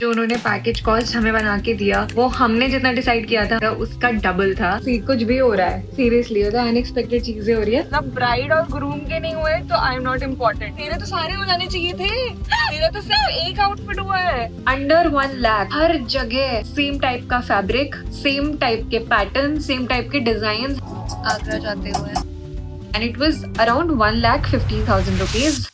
जो उन्होंने package cost हमें बना के दिया वो हमने जितना डिसाइड किया था उसका डबल था। कुछ भी हो रहा है सीरियसली, मतलब अनएक्सपेक्टेड चीजें हो रही है। मतलब ब्राइड और ग्रूम के नहीं हुए तो आई एम नॉट इम्पोर्टेंट। तेरे तो सारे हो जाने चाहिए थे, तेरा तो सिर्फ एक आउटफिट हुआ है। अंडर 1 लाख, हर जगह सेम टाइप का फैब्रिक, सेम टाइप के पैटर्न, सेम टाइप के डिजाइन आगरा जाते हुए, and it was around 1,50,000 rupees.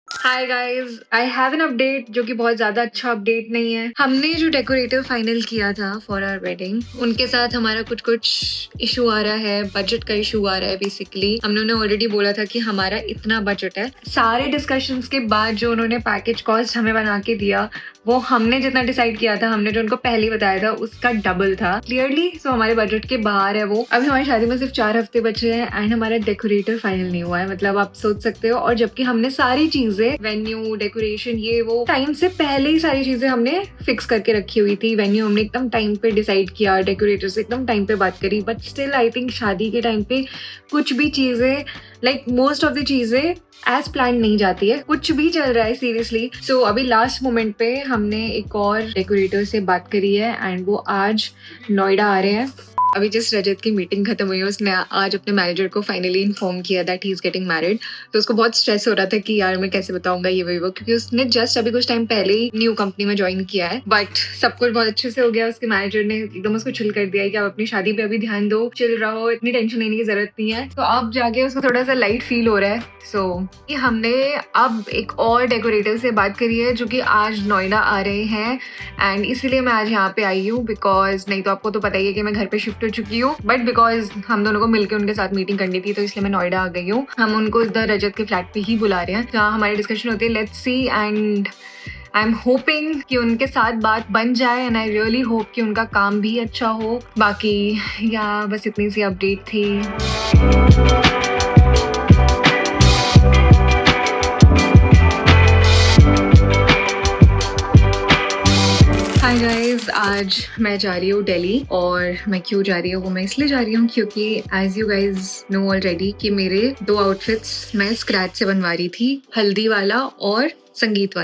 Hi guys, I have an update जो कि बहुत ज्यादा अच्छा अपडेट नहीं है। हमने जो डेकोरेटर फाइनल किया था फॉर आवर वेडिंग, उनके साथ हमारा कुछ इशू आ रहा है, बजट का इशू आ रहा है। बेसिकली हम लोगों ने ऑलरेडी बोला था कि हमारा इतना बजट है। सारे डिस्कशंस के बाद जो उन्होंने पैकेज कॉस्ट हमें बना के दिया वो हमने जितना डिसाइड किया था, हमने जो उनको पहले बताया था उसका डबल था क्लियरली। सो हमारे बजट के बाहर है वो। अभी हमारी शादी में सिर्फ 4 हफ्ते बचे हैं एंड हमारा डेकोरेटर फाइनल नहीं हुआ है। मतलब आप सोच सकते हो। और जबकि हमने सारी चीजें, वेन्यू, डेकोरेशन, ये वो टाइम से पहले ही सारी चीजें हमने फिक्स करके रखी हुई थी। वेन्यू हमने एकदम टाइम पे डिसाइड किया, डेकोरेटर से एकदम टाइम पे बात करी, बट स्टिल आई थिंक शादी के टाइम पे कुछ भी चीजें, लाइक मोस्ट ऑफ द चीजें एज प्लान नहीं जाती है। कुछ भी चल रहा है सीरियसली। सो अभी लास्ट मोमेंट पे हमने एक और डेकोरेटर से बात करी है एंड वो आज नोएडा आ रहे हैं। अभी जस्ट रजत की मीटिंग खत्म हुई है, उसने आज अपने मैनेजर को फाइनली इन्फॉर्म किया that he is getting married. तो उसको बहुत स्ट्रेस हो रहा था कि यार मैं कैसे बताऊंगा ये वो, क्योंकि उसने जस्ट अभी कुछ टाइम पहले ही न्यू कंपनी में ज्वाइन किया है। बट सब कुछ बहुत अच्छे से हो गया। उसके मैनेजर ने एकदम उसको चिल कर दिया है कि आप अपनी शादी पे अभी ध्यान दो, चिल रहो, इतनी टेंशन लेने की जरूरत नहीं है। तो अब जाके उसको थोड़ा सा लाइट फील हो रहा है। सो हमने अब एक और डेकोरेटर से बात करी है जो कि आज नोएडा आ रहे हैं एंड इसीलिए मैं आज यहाँ पे आई हूँ। बिकॉज नहीं तो आपको तो पता ही है कि मैं घर पे शिफ्ट हो चुकी हूँ, बट बिकॉज हम दोनों को मिलकर उनके साथ मीटिंग करनी थी तो इसलिए मैं नोएडा आ गई हूँ। हम उनको इधर रजत के फ्लैट पे ही बुला रहे हैं जहाँ हमारी डिस्कशन होती है। Let's see, and I am hoping कि उनके साथ बात बन जाए एंड आई रियली होप कि उनका काम भी अच्छा हो। बाकी या बस इतनी सी अपडेट थी। हाय गाइस, आज मैं जा रही हूँ दिल्ली। और मैं क्यों जा रही हूँ वो मैं इसलिए जा रही हूँ क्योंकि as you guys know already कि मेरे 2 आउटफिट्स मैं स्क्रैच से बनवा रही थी, हल्दी वाला और संगीत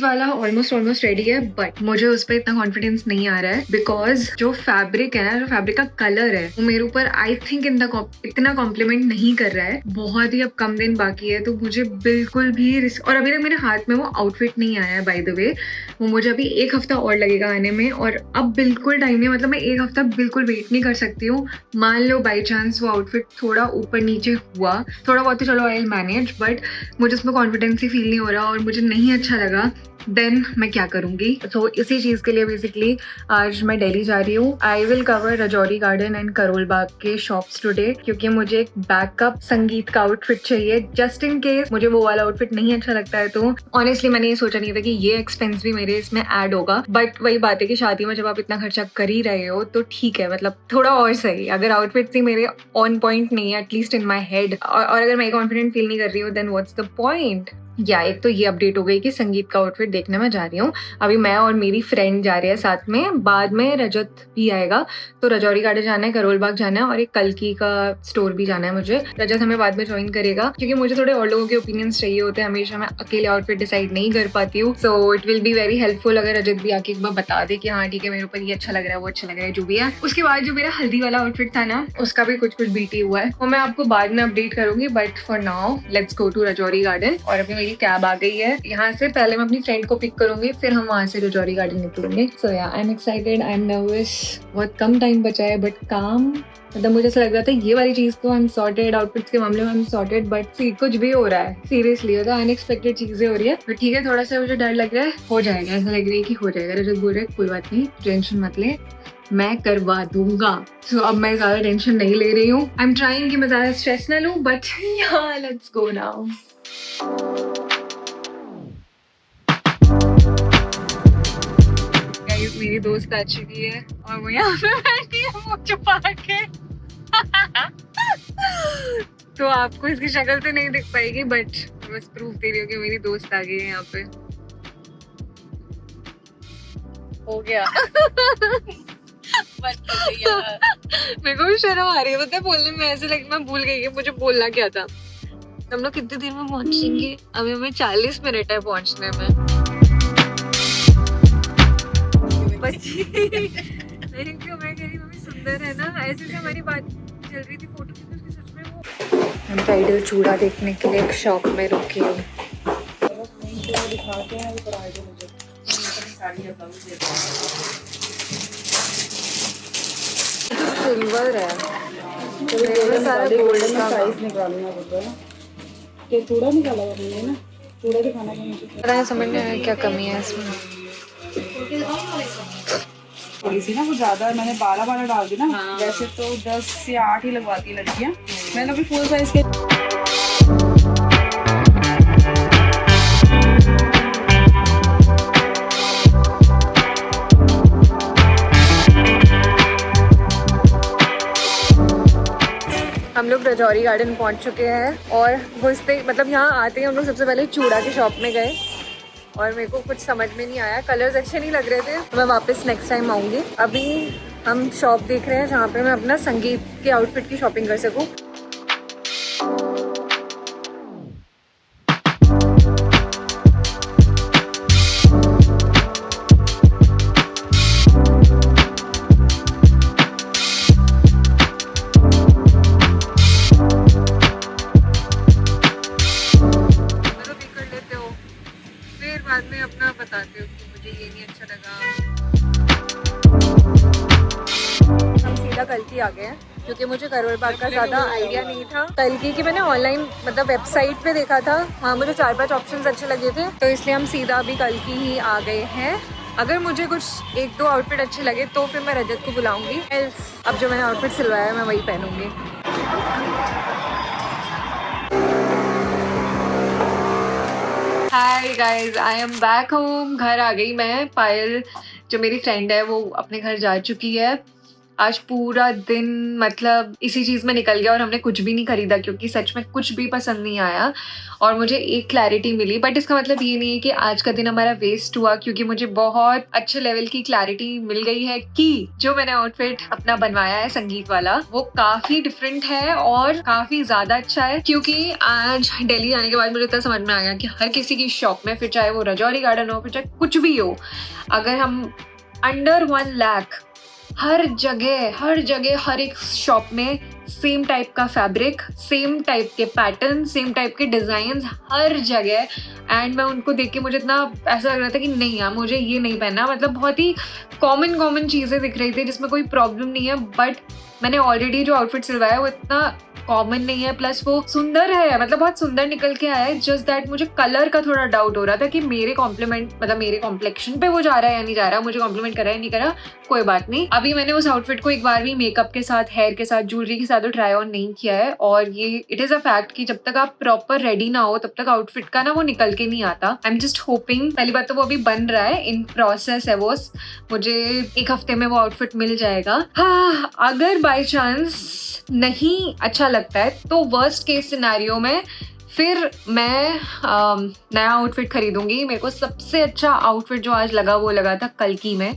वाला ऑलमोस्ट रेडी है। बट मुझे उस पर इतना कॉन्फिडेंस नहीं आ रहा है बिकॉज जो फैब्रिक है ना, जो फैब्रिक का कलर है वो मेरे ऊपर आई थिंक इतना कॉम्प्लीमेंट नहीं कर रहा है। बहुत ही अब कम दिन बाकी है तो मुझे बिल्कुल भी और अभी तक मेरे हाथ में वो आउटफिट नहीं आया है। बाय द वे वो मुझे अभी 1 हफ्ता और लगेगा आने में और अब बिल्कुल टाइम नहीं। मतलब मैं 1 हफ्ता बिल्कुल वेट नहीं कर सकती हूँ। मान लो बाई चांस वो आउटफिट थोड़ा ऊपर नीचे हुआ, थोड़ा बहुत तो चलो आई विल मैनेज, बट मुझे उसमें कॉन्फिडेंस ही फील नहीं हो रहा और मुझे नहीं अच्छा लगा, देन मैं क्या करूंगी। तो इसी चीज के लिए बेसिकली आज मैं दिल्ली जा रही हूँ। I will cover Rajouri Garden and Karol Bagh के शॉप्स टुडे क्योंकि मुझे एक बैकअप संगीत का आउटफिट चाहिए जस्ट इन केस मुझे वो वाला आउटफिट नहीं अच्छा लगता है। तो ऑनेस्टली मैंने ये सोचा नहीं था कि ये एक्सपेंस भी मेरे इसमें ऐड होगा, बट वही बात है कि शादी में जब आप इतना खर्चा कर ही रहे हो तो ठीक है, मतलब थोड़ा और सही। अगर आउटफिट ही मेरे ऑन पॉइंट नहीं है एटलीस्ट इन माई हेड, और अगर मैं कॉन्फिडेंट फील नहीं कर रही हूँ देन व्हाट्स द पॉइंट। या एक तो ये अपडेट हो गई कि संगीत का आउटफिट देखने में जा रही हूँ। अभी मैं और मेरी फ्रेंड जा रहे हैं साथ में, बाद में रजत भी आएगा। तो रजौरी गार्डन जाना है, करोल बाग जाना है और एक कल्की का स्टोर भी जाना है मुझे। रजत हमें बाद में ज्वाइन करेगा क्योंकि मुझे थोड़े और लोगों के ओपिनियंस चाहिए होते हैं। हमेशा मैं अकेले आउटफिट डिसाइड नहीं कर पाती हूँ। So it will be very helpful अगर रजत भी आके एक बार बता दे कि हाँ ठीक है मेरे ऊपर ये अच्छा लग रहा है, वो अच्छा लग रहा है, जो भी है। उसके बाद जो मेरा हल्दी वाला आउटफिट था ना, उसका भी कुछ बीटी हुआ है, वो मैं आपको बाद में अपडेट करूंगी। But for now let's go to Rajouri Garden. और अभी मेरी कैब आ गई है यहाँ से। पहले मैं अपनी फ्रेंड को पिक करूंगी, फिर हम वहां से रजौरी गार्डन निकलेंगे। सो या I am excited, I am nervous. बहुत कम टाइम बचा है बट काम, मतलब मुझे ऐसा लग रहा था ये वाली चीज तो आई एम सॉर्टेड, आउटफिट्स के मामले में आई एम सॉर्टेड, बट कुछ भी हो रहा है सीरियसली, मतलब अनएक्सपेक्टेड चीजें हो रही है। तो ठीक है, थोड़ा सा मुझे डर लग रहा है, हो जाएगा, ऐसा लग रहा है कि हो जाएगा। रजत बोल रहे कोई बात नहीं, टेंशन मत ले, मैं करवा दूंगा। सो अब मैं ज्यादा टेंशन नहीं ले रही हूँ। आई एम ट्राइंग कि मैं ज्यादा स्ट्रेस ना लूं, बट या लेट्स गो नाउ। मेरी दोस्त आ चुकी है और वो यहाँ पे बैठी है मुंह छुपा के। तो आपको इसकी शक्ल तो नहीं दिख पाएगी बट बस प्रूफ दे रही हूँ कि मेरी दोस्त आ गई है यहाँ पे। हो गया। मेरे को भी शर्म आ रही है पता है बोलने में, ऐसे लगे मैं भूल गई कि मुझे बोलना क्या था। हम लोग कितनी देर में पहुंचेंगे? अभी हमें 40 मिनट है पहुंचने में। Thank you. मैं कह रही मम्मी सुंदर है ना, ऐसे से हमारी बात चल रही थी फोटो की, तो उसके सच में वो। हम ब्राइडल चूड़ा देखने के लिए एक शॉप में रुकी हूँ। सिल्वर है, सारा गोल्डन का साइज निकालना होता है ना। ये चूड़ा निकाला है ना, चूड़ा दिखाना है मुझे। पता है समझ में आया क्या कमी है इसमें। थोड़ी सी ना वो ज्यादा, मैंने 12 डाल दी ना। हाँ। वैसे तो 10 से 8 ही लगवाती है लड़कियां। मैंने अभी फुल साइज के। हम लोग रजौरी गार्डन पहुंच चुके हैं और घुसते मतलब यहाँ आते ही हम लोग सबसे पहले चूड़ा की शॉप में गए और मेरे को कुछ समझ में नहीं आया, कलर्स अच्छे नहीं लग रहे थे, तो मैं वापस नेक्स्ट टाइम आऊँगी। अभी हम शॉप देख रहे हैं जहाँ पे मैं अपना संगीत के आउटफिट की शॉपिंग कर सकूँ। बाद में अपना बताते हो कि मुझे ये नहीं अच्छा लगा। हम सीधा कल्की आ गए हैं क्योंकि मुझे करोल बाग का ज़्यादा आइडिया नहीं था। कल्की की मैंने ऑनलाइन मतलब वेबसाइट पे देखा था, हाँ मुझे 4-5 ऑप्शंस अच्छे लगे थे, तो इसलिए हम सीधा अभी कल्की ही आ गए हैं। अगर मुझे कुछ 1-2 आउटफिट अच्छे लगे तो फिर मैं रजत को बुलाऊंगी, अब जो मैंने आउटफिट सिलवाया है मैं वही पहनूंगी। Hi guys, I am back home. घर आ गई मैं। पायल जो मेरी फ्रेंड है वो अपने घर जा चुकी है। आज पूरा दिन मतलब इसी चीज़ में निकल गया और हमने कुछ भी नहीं खरीदा क्योंकि सच में कुछ भी पसंद नहीं आया और मुझे एक क्लैरिटी मिली। बट इसका मतलब ये नहीं है कि आज का दिन हमारा वेस्ट हुआ, क्योंकि मुझे बहुत अच्छे लेवल की क्लैरिटी मिल गई है कि जो मैंने आउटफिट अपना बनवाया है संगीत वाला वो काफी डिफरेंट है और काफी ज्यादा अच्छा है। क्योंकि आज दिल्ली आने के बाद मुझे इतना समझ में आ गया कि हर किसी की शॉप में, फिर चाहे वो रजौरी गार्डन हो, फिर चाहे कुछ भी हो, अगर हम अंडर 1 लाख हर जगह हर एक शॉप में सेम टाइप का फैब्रिक, सेम टाइप के पैटर्न, सेम टाइप के डिजाइन हर जगह। एंड मैं उनको देख के मुझे इतना ऐसा लग रहा था कि नहीं यार मुझे ये नहीं पहनना। मतलब बहुत ही कॉमन चीज़ें दिख रही थी जिसमें कोई प्रॉब्लम नहीं है, बट मैंने ऑलरेडी जो आउटफिट सिलवाया वो इतना कॉमन नहीं है, प्लस वो सुंदर है, मतलब बहुत सुंदर निकल के आया है। जस्ट दैट मुझे कलर का थोड़ा डाउट हो रहा था कि मेरे कॉम्प्लीमेंट मतलब मेरे कॉम्प्लेक्शन पे वो जा रहा है या नहीं जा रहा, मुझे कॉम्प्लीमेंट कर रहा है नहीं कर रहा। कोई बात नहीं, अभी मैंने उस आउटफिट को एक बार भी मेकअप के साथ, हेयर के साथ, ज्वेलरी के साथ तो ट्राई ऑन नहीं किया है। और ये इट इज अ फैक्ट कि जब तक आप प्रॉपर रेडी ना हो तब तक आउटफिट का ना वो निकल के नहीं आता। आई एम जस्ट होपिंग, पहली बात तो वो अभी बन रहा है, इन प्रोसेस है वो, मुझे 1 हफ्ते में वो आउटफिट मिल जाएगा। हाँ, अगर बाई चांस नहीं अच्छा लगता है तो वर्स्ट केस सिनेरियो में फिर मैं नया आउटफिट खरीदूंगी। मेरे को सबसे अच्छा आउटफिट जो आज लगा वो लगा था कल्की में,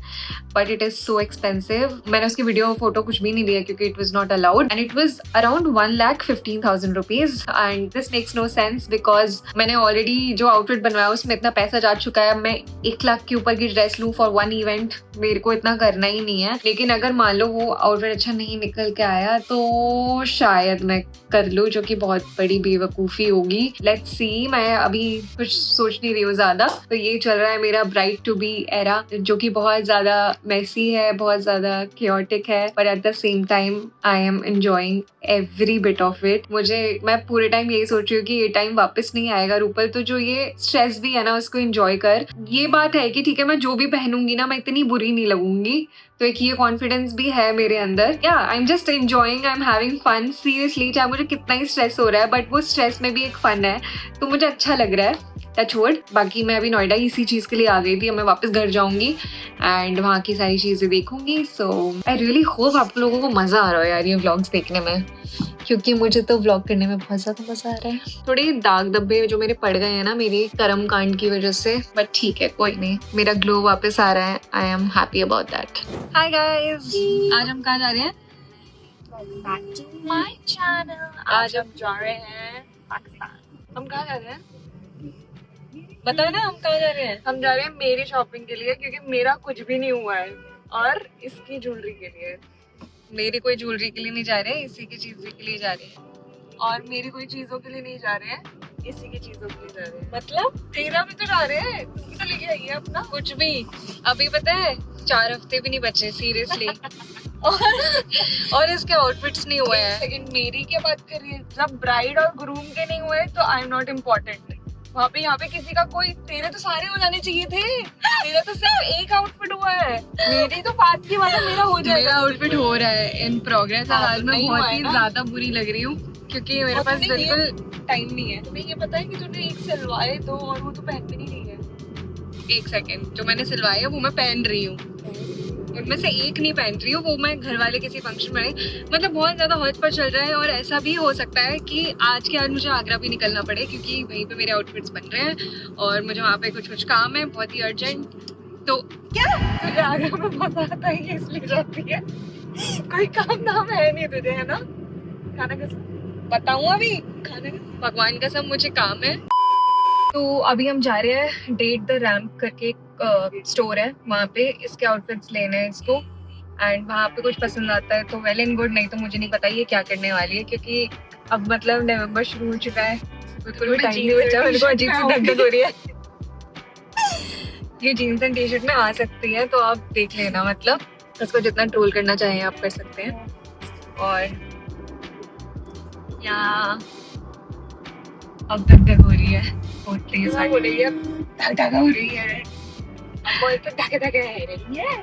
but it is so expensive. मैंने उसकी वीडियो फोटो कुछ भी नहीं लिया क्योंकि it was not allowed and it was around 1,15,000 rupees and this makes no sense because मैंने ऑलरेडी जो आउटफिट बनवाया उसमें इतना पैसा जा चुका है। मैं 1 लाख के ऊपर की ड्रेस लूँ फॉर 1 इवेंट, मेरे को इतना करना ही नहीं है। लेकिन अगर मान लो वो आउटफिट अच्छा नहीं निकल के आया तो शायद मैं कर लूँ, जो कि बहुत बड़ी बेवकूफ़ी होगी। लेट्स सी, मैं अभी कुछ सोच नहीं रही हूँ ज्यादा। तो ये चल रहा है मेरा ब्राइड टू बी एरा, जो कि बहुत ज्यादा मेसी है, बहुत ज्यादा क्योटिक है, पर at the same time I am enjoying every bit of it. मैं पूरे टाइम यही सोच रही हूँ कि ये टाइम वापस नहीं आएगा रूपल, तो जो ये स्ट्रेस भी है ना उसको एंजॉय कर। ये बात है कि ठीक है मैं जो भी पहनूंगी ना मैं इतनी बुरी नहीं लगूंगी, तो एक ये कॉन्फिडेंस भी है मेरे अंदर। या I am just enjoying, I am having fun seriously. चाहे मुझे कितना ही स्ट्रेस हो रहा है बट वो स्ट्रेस में भी एक फन है, तो मुझे अच्छा लग रहा है। Touch wood. बाकी मैं अभी नोएडा इसी चीज़ के लिए आ गई थी, अब मैं वापस घर जाऊंगी एंड वहाँ की सारी चीज़ें देखूंगी। सो आई रियली होप आप लोगों को मज़ा आ रहा है यार ये व्लॉग्स देखने में, क्योंकि मुझे तो व्लॉग करने में बहुत ज़्यादा मज़ा आ रहा है। थोड़े दाग धब्बे जो मेरे पड़ गए हैं ना मेरी कर्म कांड की वजह से, बट ठीक है कोई नहीं, मेरा ग्लो वापस आ रहा है। I am happy about that. Hi guys, आज हम कहाँ जा रहे हैं? Back to my channel. आज हम जा रहे हैं पाकिस्तान। हम कहाँ जा रहे हैं बताओ ना, हम कहाँ जा रहे हैं? हम जा रहे हैं मेरी शॉपिंग के लिए, क्योंकि मेरा कुछ भी नहीं हुआ है। और इसकी ज्वेलरी के लिए। मेरी कोई ज्वेलरी के लिए नहीं जा रहे हैं, इसी की चीज़ों के लिए जा रहे हैं। और मेरी कोई चीज़ों के लिए नहीं जा रहे हैं, इसी की चीज़ों के लिए जा रहे हैं। मतलब तेरा भी तो जा रहे हैं, तुम भी तो लेके आई है अपना कुछ भी। अभी पता है 4 हफ्ते भी नहीं बचे सीरियसली। और इसके आउटफिट्स नहीं हुए हैं। सेकंड, मेरी क्या बात कर रही है? जब ब्राइड और ग्रूम के नहीं हुए तो आई एम नॉट इम्पोर्टेंट। वहाँ पे यहाँ पे किसी का कोई, तेरे तो सारे हो जाने चाहिए थे, तेरा तो सिर्फ एक आउटफिट हुआ है। मेरी तो बात की बात है, मेरा हो जाएगा। मेरा आउटफिट हो रहा है, इन प्रोग्रेस। हाल में बहुत ही ज्यादा बुरी लग रही हूँ क्योंकि मेरे पास बिल्कुल टाइम नहीं है। तुम्हें ये पता है कि तूने एक सिलवाए दो और वो तो पहन भी नहीं रही है। एक सेकेंड, जो मैंने सिलवाए वो मैं पहन रही हूँ, उनमें से एक नहीं पहन रही हूँ, वो मैं घर वाले किसी फंक्शन में। मतलब बहुत ज़्यादा हौच पर चल रहा है और ऐसा भी हो सकता है कि आज के आज मुझे आगरा भी निकलना पड़े क्योंकि वहीं पे मेरे आउटफिट्स बन रहे हैं और मुझे वहाँ पे कुछ काम है बहुत ही अर्जेंट। तो क्या तुझे आगरा में मजा आता है इसलिए जाती है? कोई काम धाम है नहीं तुझे, है ना? खाना कसम बताऊँ अभी, खाना कसम भगवान कसम मुझे काम है। तो अभी हम जा रहे हैं डेट द रैम्प करके एक स्टोर है, वहाँ पे इसके आउटफिट्स लेने हैं इसको। एंड वहाँ पे कुछ पसंद आता है तो वेल एंड गुड, नहीं तो मुझे नहीं पता ये क्या करने वाली है क्योंकि अब मतलब नवंबर शुरू हो चुका है, बिल्कुल भी टाइम नहीं बचा। मेरे को अजीब सी धक धक हो रही है। ये जीन्स एंड टी शर्ट में आ सकती है तो आप देख लेना, मतलब उसको जितना ट्रोल करना चाहें आप कर सकते हैं। और यहाँ अब धक धक हो रही है, बहुत तेज हो रही है, धक धक हो रही है, तो धक धक है रही है।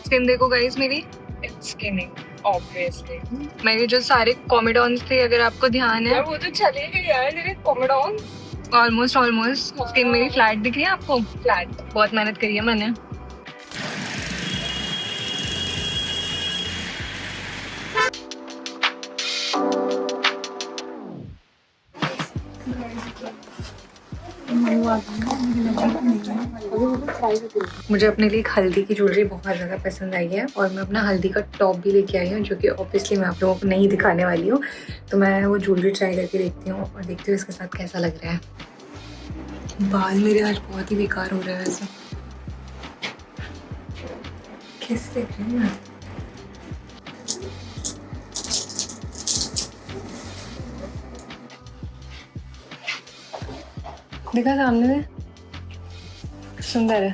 स्किन देखो गाइस मेरी, इट्स स्किनिंग ऑब्वियसली। मेरे जो सारे कॉमेडॉन्स थे, अगर आपको ध्यान है, वो तो चले गए यार मेरे कॉमेडॉन्स। ऑलमोस्ट स्किन मेरी फ्लैट दिख रही है आपको? फ्लैट, बहुत मेहनत करी है मैंने। मुझे अपने लिए एक हल्दी की ज्वेलरी बहुत ज़्यादा पसंद आई है और मैं अपना हल्दी का टॉप भी लेके आई हूँ जो कि ऑब्वियसली मैं आप लोगों को नहीं दिखाने वाली हूँ। तो मैं वो ज्वेलरी ट्राई करके देखती हूँ और देखती हूँ इसके साथ कैसा लग रहा है। बाल मेरे आज बहुत ही बेकार हो रहे हैं वैसे। कैसे देख रही हूँ मैं? देखा सामने में, सुंदर है,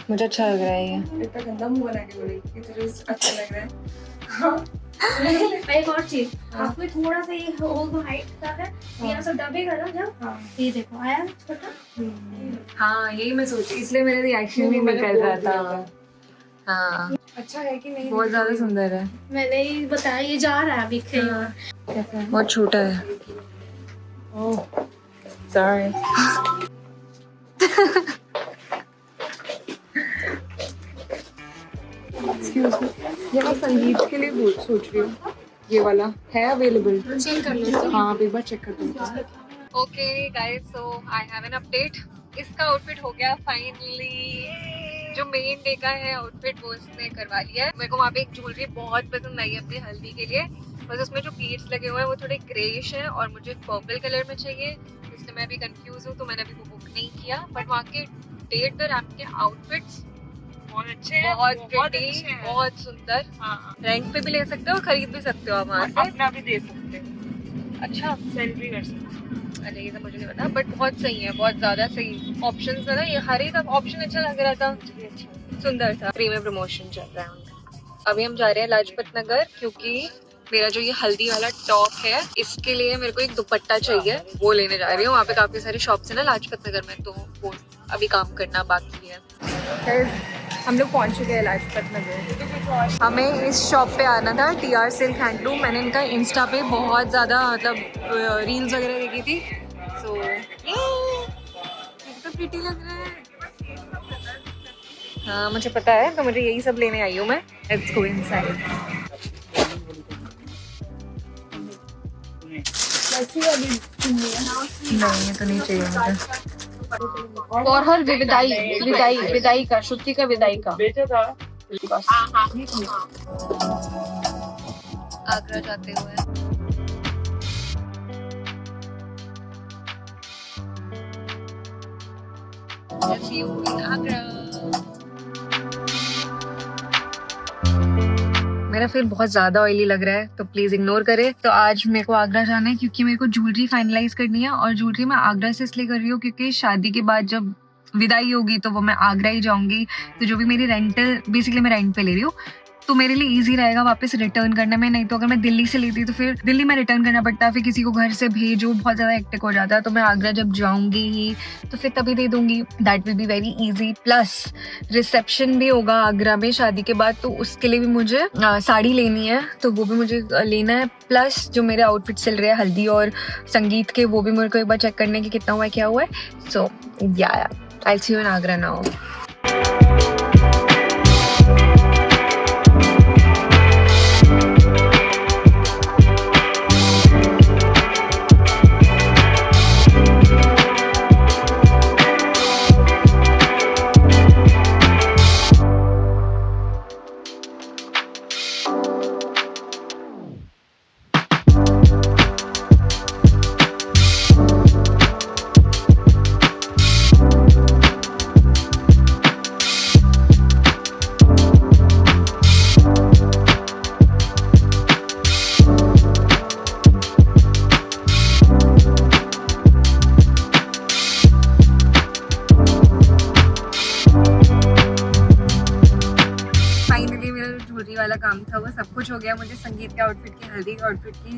मुझे अच्छा लग रहा है ये। इतना गंदा मुंह बना के बोली कि तुझे अच्छा लग रहा है। हाँ। एक और चीज, आपको थोड़ा सा ये होगा हाइट का है, यहाँ से दबेगा ना जब, ये देखो आया छोटा। हाँ यही मैं सोची, इसलिए मेरा रिएक्शन भी निकल रहा था। हाँ अच्छा है कि नहीं? बहुत ज्यादा सुंदर है। मैंने ही बताया, ये जा रहा है अभी कहीं और। कैसा है? बहुत छोटा है। Oh sorry. एक्सक्यूज मी, ये मैं संगीत के लिए सोच रही हूँ, ये वाला है अवेलेबल? चेक कर लो। हाँ आप एक बार चेक कर दो। Okay guys, so I have an update. इसका आउटफिट हो गया फाइनली। जो मेन डे का है आउटफिट वो इसने करवा लिया है। मेरे को वहाँ पे एक ज्वेलरी बहुत पसंद आई है अपनी हल्दी के लिए, बस उसमें जो बीड्स लगे हुए हैं वो थोड़े ग्रेइश हैं और मुझे पर्पल कलर में चाहिए, इसलिए मैं अभी कंफ्यूज हूँ तो मैंने अभी वो बुक नहीं किया। बट वहाँ के डेट द रैम्प के आउटफिट्स बहुत अच्छे हैं, बहुत प्रिटी, बहुत सुंदर। हाँ। रेंट पे भी ले सकते हो और खरीद भी सकते हो आप वहाँ से, अपना भी दे सकते हो। अच्छा, सेल भी कर सकते हो। अरे ये तो मुझे नहीं पता, बट बहुत सही है, बहुत ज्यादा सही ऑप्शंस है ना। ये हर एक ऑप्शन अच्छा लग रहा था, सुंदर था। फ्री में प्रमोशन चल रहा है उनका। अभी हम जा रहे हैं लाजपत नगर क्योंकि मेरा जो ये हल्दी वाला टॉप है इसके लिए मेरे को एक दुपट्टा चाहिए, वो लेने जा रही हूँ। वहाँ पे काफी सारी शॉप्स है ना लाजपत नगर में, तो वो अभी काम करना बाकी है। हम लोग पहुंच चुके हैं लाजपत नगर। हमें इस शॉप पे आना था, TR सिल्क हैंडलूम। मैंने इनका इंस्टा पे बहुत ज़्यादा मतलब रील्स वगैरह देखी थी, सो तो प्रिटी लग रहा है। हाँ मुझे पता है, तो मुझे यही सब लेने आई हूँ मैं। Let's go inside. नहीं ये तो नहीं चाहिए मुझे। और हर विदाई का, श्रुति का विदाई का बस। आगरा जाते हुए Let's see you in Agra. मेरा फेस बहुत ज़्यादा ऑयली लग रहा है तो प्लीज़ इग्नोर करें। तो आज मेरे को आगरा जाना है क्योंकि मेरे को ज्वेलरी फाइनलाइज करनी है, और ज्वेलरी मैं आगरा से इसलिए कर रही हूँ क्योंकि शादी के बाद जब विदाई होगी तो वो मैं आगरा ही जाऊँगी। तो जो भी मेरी रेंटल, बेसिकली मैं रेंट पे ले रही हूँ, तो मेरे लिए इजी रहेगा वापस रिटर्न करने में। नहीं तो अगर मैं दिल्ली से लेती तो फिर दिल्ली में रिटर्न करना पड़ता है, फिर किसी को घर से भेजो, बहुत ज़्यादा हेक्टिक हो जाता है। तो मैं आगरा जब जाऊंगी ही तो फिर तभी दे दूंगी, that will be very easy. Plus reception भी होगा आगरा में शादी के बाद, तो उसके लिए भी मुझे साड़ी लेनी है, तो वो भी मुझे लेना है। प्लस जो मेरे आउटफिट चल रहे हैं हल्दी और संगीत के, वो भी मेरे को एक बार चेक करने की कितना हुआ है क्या हुआ है। सो या आई सी यू इन आगरा नाउ। वाला काम था वो सब कुछ हो गया। मुझे संगीत के आउटफिट की, हल्दी के आउटफिट की,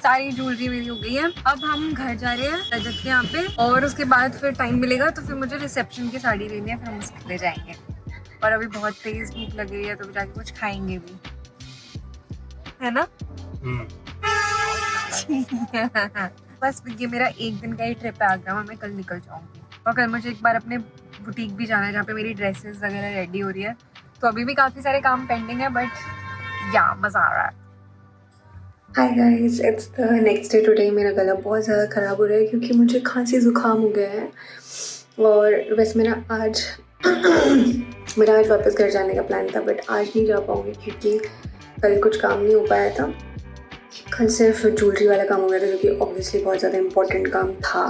सारी ज्वेलरी मेरी हो गई है। अब हम घर जा रहे हैं रजत के यहाँ पे, और उसके बाद फिर टाइम मिलेगा तो फिर मुझे रिसेप्शन की साड़ी लेनी है, फिर हम उसके ले जाएंगे। और अभी बहुत तेज भूख लग रही है तो जाके कुछ खाएंगे भी, है ना? बस ये मेरा एक दिन का ही ट्रिप है आगरा में, मैं कल निकल जाऊंगी। और कल मुझे एक बार अपने बुटीक भी जाना है जहाँ पे मेरी ड्रेसेस वगैरह रेडी हो रही है। तो अभी भी काफ़ी सारे काम पेंडिंग है, बट या मज़ा आ रहा है। Hi guys, it's the next day today. मेरा गला बहुत ज़्यादा ख़राब हो रहा है क्योंकि मुझे खांसी ज़ुकाम हो गया है। और वैसे मेरा आज वापस घर जाने का प्लान था, बट आज नहीं जा पाऊँगी क्योंकि कल कुछ काम नहीं हो पाया था। कल सिर्फ ज्वेलरी वाला काम हो गया था, जो कि ऑब्वियसली बहुत ज़्यादा इंपॉर्टेंट काम था।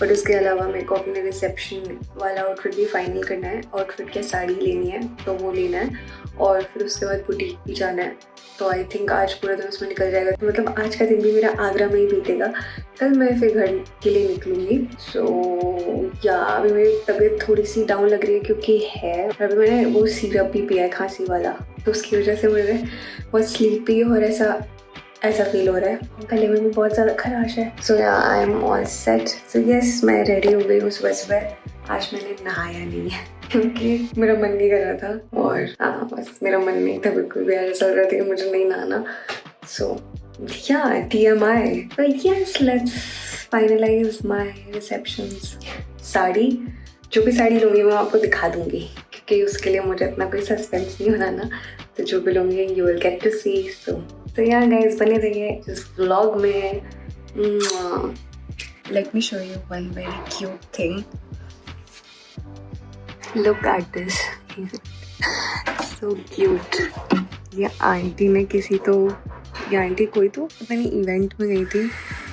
बट उसके अलावा मेरे को अपने रिसेप्शन वाला आउटफिट भी फाइनल करना है, आउटफिट की साड़ी लेनी है तो वो लेना है, और फिर उसके बाद बुटीक भी जाना है। तो आई थिंक आज पूरा दिन उसमें निकल जाएगा। तो मतलब आज का दिन भी मेरा आगरा में ही बीतेगा। कल मैं फिर घर के लिए निकलूँगी। सो या अभी मेरी तबीयत थोड़ी सी डाउन लग रही है क्योंकि है, अभी मैंने वो सिरप भी पिया है खांसी वाला, तो उसकी वजह से मुझे बहुत स्लीपी और ऐसा फील हो रहा है। गले में भी बहुत ज़्यादा खराश है। सो या I am all set. So yes, मैं रेडी हो गई हूँ सुबह। आज मैंने नहाया नहीं है क्योंकि मेरा मन नहीं कर रहा था, और हाँ बस मेरा मन नहीं था बिल्कुल भी, ऐसा लग रहा था कि मुझे नहीं नहाना। सो या TMI, but yes, let's finalize my receptions। Sari, जो भी साड़ी लूँगी मैं आपको दिखा दूँगी क्योंकि उसके लिए मुझे इतना कोई सस्पेंस नहीं बनाना। तो जो भी लूँगी you will get to see. So yeah guys, बने रहिए इस vlog में। Let me show you one very cute thing. Look at this. So cute. ये आंटी ने ये आंटी कोई तो पता नहीं इवेंट में गई थी,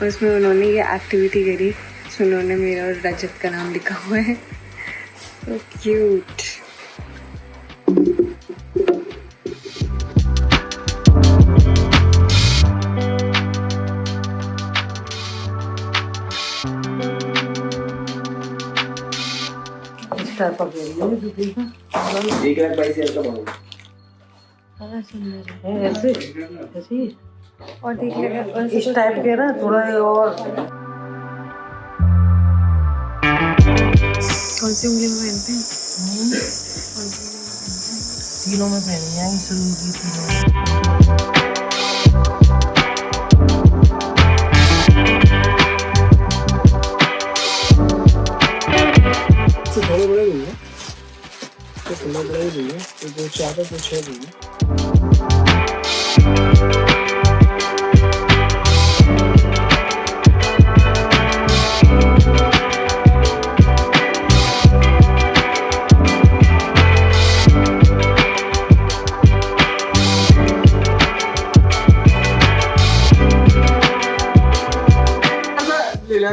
और उसमें उन्होंने ये एक्टिविटी करी जिसमें उन्होंने मेरा और रजत का नाम लिखा हुआ है। So cute. एक लाख 22,000 का मांगो। ऐसे ऐसे और देख लेगा इस टाइप के ना थोड़ा, और कौन सी उंगली में पहनते हैं? तीनों में पहनी है, शुरू की तीनों। थोड़े बड़े नहीं है, तो थोड़ा बड़ा ही नहीं है, तो जो चाहते तो 6 नहीं है।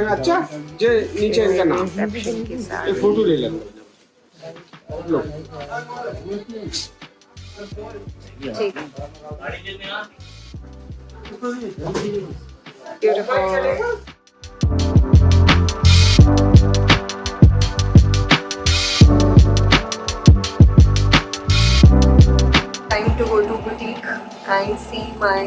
अच्छा जे नीचे इनका नाम, एक फोटो ले लेना। लो ठीक beautiful. Time to go to boutique and see my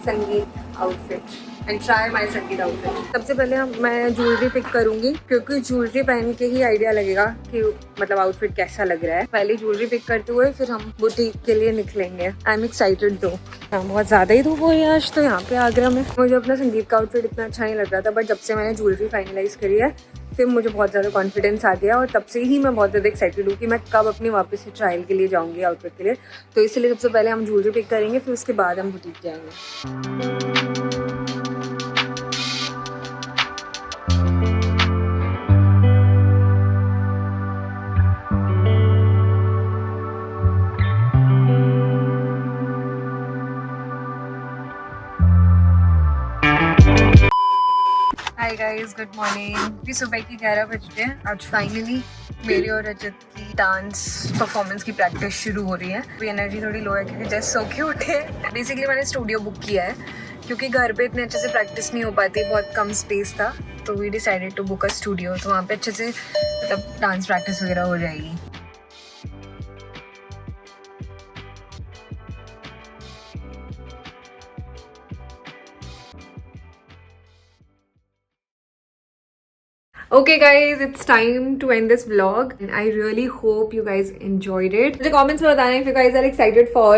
संगीत outfit and try my संगीत outfit. सबसे पहले मैं ज्वेलरी पिक करूंगी क्योंकि ज्वेलरी पहन के ही आइडिया लगेगा कि मतलब आउटफिट कैसा लग रहा है। पहले ज्वेलरी पिक करते हुए फिर हम बुटीक के लिए निकलेंगे। आई एम एक्साइटेड दो। बहुत ज़्यादा ही धूप हो रही है आज तो यहाँ पे आगरा में। मुझे अपना संगीत का आउटफिट इतना अच्छा नहीं लग रहा था, बट जब से मैंने ज्वेलरी फाइनलाइज करी है फिर मुझे बहुत ज़्यादा कॉन्फिडेंस आ गया और तब से ही मैं बहुत ज़्यादा एक्साइटेड हूँ कि मैं कब अपनी वापस से ट्रायल के लिए जाऊँगी आउटफिट के लिए। तो इसलिए सबसे पहले हम ज्वेलरी पिक करेंगे, फिर उसके बाद हम बुटीक जाएंगे। Hi guys, good morning. अभी सुबह की 11 बज गए। आज फाइनली मेरी और रजत की डांस परफॉर्मेंस की प्रैक्टिस शुरू हो रही है। अभी एनर्जी थोड़ी लो है क्योंकि जस्ट सो के उठे। बेसिकली मैंने स्टूडियो बुक किया है क्योंकि घर पे इतने अच्छे से प्रैक्टिस नहीं हो पाती, बहुत कम स्पेस था, तो we decided to book a studio. तो वहाँ पे अच्छे से मतलब डांस प्रैक्टिस वगैरह हो जाएगी। Okay guys, it's time to end this vlog and I really hope you guys enjoyed it. मुझे comments में बताना if you guys are excited for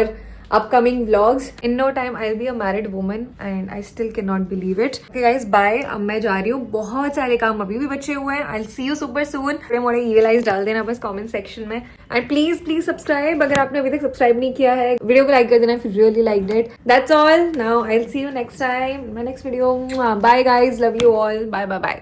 upcoming vlogs. In no time I'll be a married woman and I still cannot believe it. Okay guys, bye. अब मैं जा रही हूँ, बहुत सारे काम अभी भी बचे हुए हैं। I'll see you super soon. थोड़े मोड़े ईमेल आइज डाल देना बस comment section में and please subscribe अगर आपने अभी तक subscribe नहीं किया है। वीडियो को like कर देना if you really liked it. That's all. Now I'll see you next time. My next video. Bye guys, love you all. Bye.